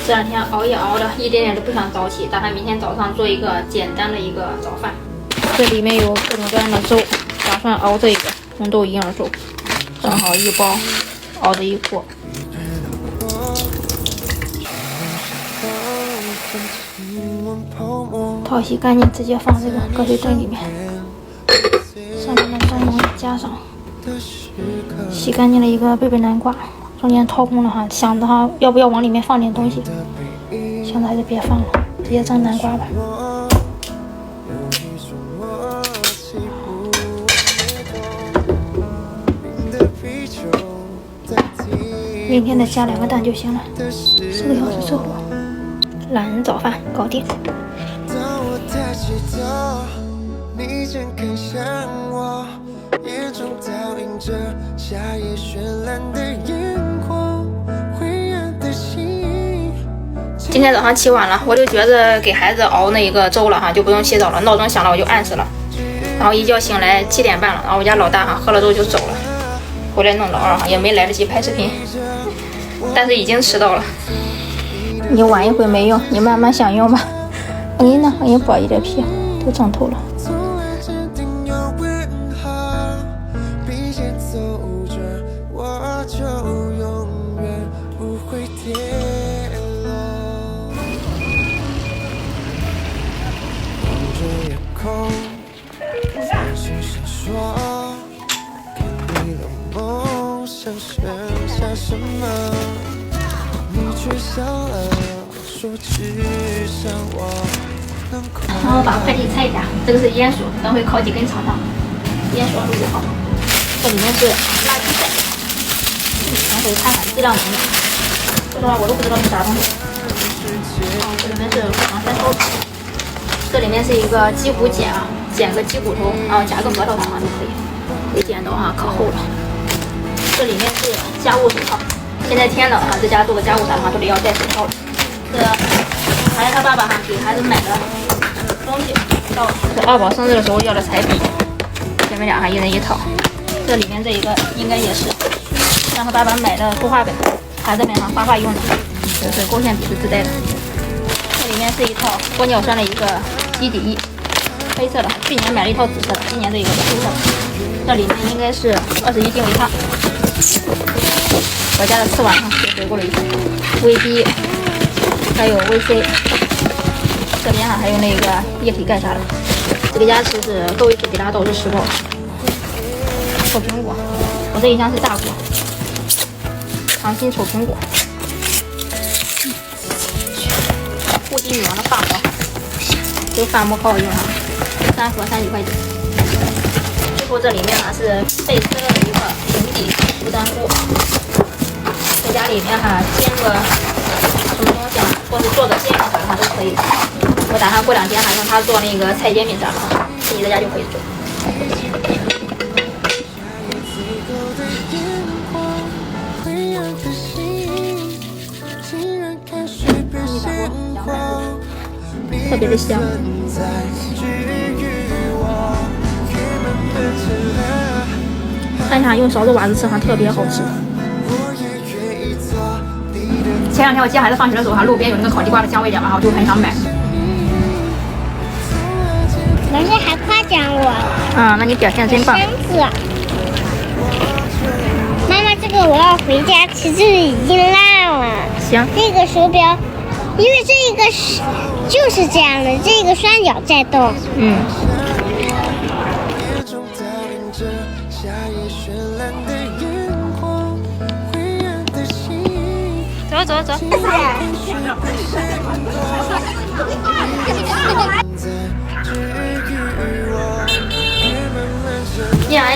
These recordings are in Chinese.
这两天熬夜熬的一点点都不想早起，打算明天早上做一个简单的一个早饭。这里面有各种各样的粥，打算熬这个红豆营养粥，正好一包熬的一锅。淘洗干净，直接放这个隔水灯里面，上面的蒸笼加上。洗干净了一个贝贝南瓜，中间掏空了哈，想着哈要不要往里面放点东西，现在还是别放了，直接蒸南瓜吧。明天再加2个蛋就行了，4个小时之后，懒人早饭搞定。眼中倒映着夏夜绚烂的烟火，灰暗的心。今天早上起晚了，我就觉着给孩子熬那一个粥了哈，就不用洗澡了。闹钟响了我就按死了，然后一觉醒来7点半了，然后我家老大哈喝了粥就走了，回来弄老二哈也没来得及拍视频，但是已经迟到了。你晚一会没用，你慢慢享用吧。我给你呢，我给你剥一点皮，都蒸透了。然后把快递拆一下，这个是烟薯，等会烤几根尝尝。烟薯25号，这里面是垃圾袋，等会看看质量怎么样。这个我都不知道是啥东西。这里面是防晒sau糖，这里面是一个鸡骨剪啊，剪个鸡骨头，然后加个核桃糖就可以。这剪刀啊可厚了。这里面是家务手套，现在天冷啊，在家做个家务啥的话都得要戴手套了。这还是他爸爸哈给孩子买的东西，到是二宝生日的时候要的彩笔，姐妹俩还一人一套。这里面这一个应该也是让他爸爸买的图画本，孩子们哈画画用的，这是勾线笔是自带的。这里面是一套玻尿酸的一个基底液，黑色的，去年买了一套紫色的，今年这一个是黑色的。这里面应该是21斤维他，我家的吃完哈也回过了一次，维 B。还有 VC， 这边还有那个液体钙啥的。这个牙齿是各位自己拉倒是10包。臭苹果，我这一箱是大果。糖心臭苹果。护肌女王的发膜，这个发膜可好用了，3盒30块钱。最后这里面是贝斯勒的一个平底护肝菇，在家里面煎个什么东西啊，或是做个煎饼啥的话都可以。我打算过2天还让他做那个菜煎饼啥的，自己在家就可以做。特别的香。看一下用勺子挖着吃特别好吃。前2天我接孩子放学的时候路边有那个烤地瓜的香味点嘛，我就很想买。老师还夸奖我。那你表现真棒。3个。妈妈，这个我要回家吃，这个已经烂了。行。这个手表，因为这个是就是这样的，这个双脚在动。走。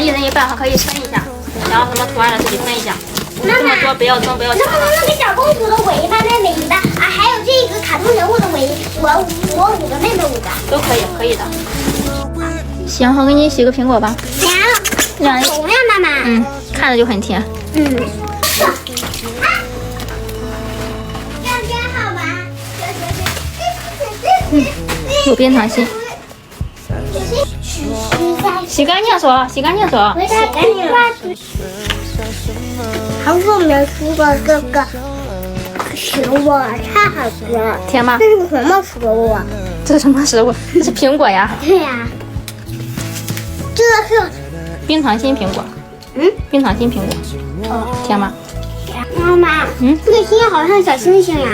一人一半可以分一下，然后什么图案的自己分一下。这么多不要争，不要抢。那个小公主的尾巴那尾巴还有这个卡通人物的尾，我5个，妹妹5个，都可以的。行，我给你洗个苹果吧。凉。红呀，妈妈。看着就很甜。有冰糖心。洗干净手，洗干净手。我洗干净了。还是我没有吃过这个食物，太好吃了。甜吗？这是个什么食物？这是什么食物？这是苹果呀。对呀、这个是冰糖心苹果。冰糖心苹果。甜吗？妈妈，这个心好像小星星呀。